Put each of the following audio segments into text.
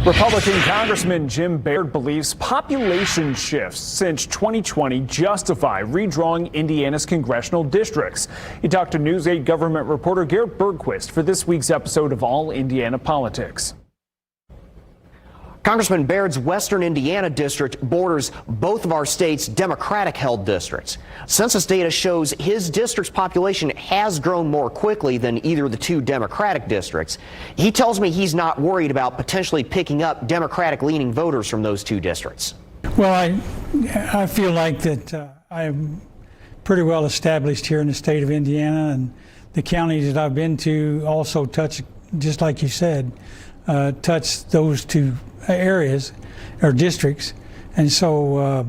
Republican Congressman Jim Baird believes population shifts since 2020 justify redrawing Indiana's congressional districts. He talked to News 8 government reporter Garrett Bergquist for this week's episode of All Indiana Politics. Congressman Baird's Western Indiana district borders both of our state's Democratic-held districts. Census data shows his district's population has grown more quickly than either of the two Democratic districts. He tells me he's not worried about potentially picking up Democratic-leaning voters from those two districts. Well, I feel like that I'm pretty well established here in the state of Indiana, and the counties that I've been to also touch, just like you said, touch those two areas or districts, and so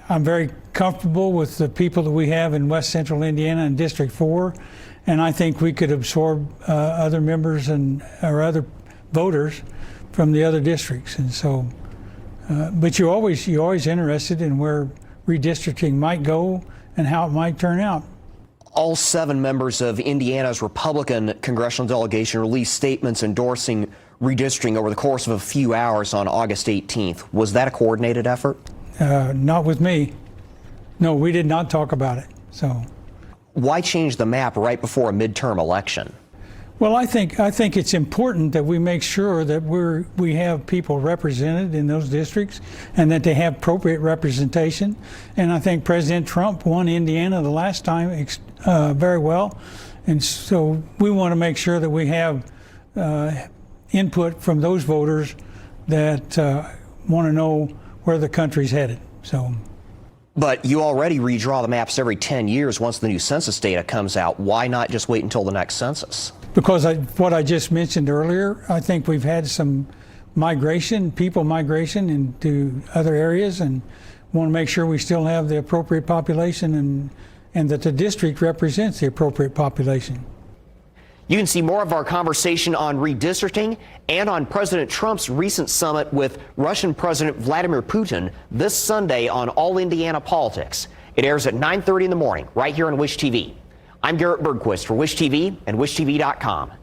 I'm very comfortable with the people that we have in West Central Indiana and District 4, and I think we could absorb other members or other voters from the other districts. And so, but you're always interested in where redistricting might go and how it might turn out. All 7 members of Indiana's Republican congressional delegation released statements endorsing redistricting over the course of a few hours on August 18th. Was that a coordinated effort? Not with me. No, we did not talk about it. So, why change the map right before a midterm election? Well, I think it's important that we make sure that we have people represented in those districts and that they have appropriate representation. And I think President Trump won Indiana the last time very well, and so we want to make sure that we have input from those voters that want to know where the country's headed. So. But you already redraw the maps every 10 years once the new census data comes out. Why not just wait until the next census? Because what I just mentioned earlier, I think we've had some people migration into other areas, and want to make sure we still have the appropriate population and that the district represents the appropriate population. You can see more of our conversation on redistricting and on President Trump's recent summit with Russian President Vladimir Putin this Sunday on All Indiana Politics. It airs at 9:30 in the morning right here on Wish TV. I'm Garrett Bergquist for Wish TV and WishTV.com.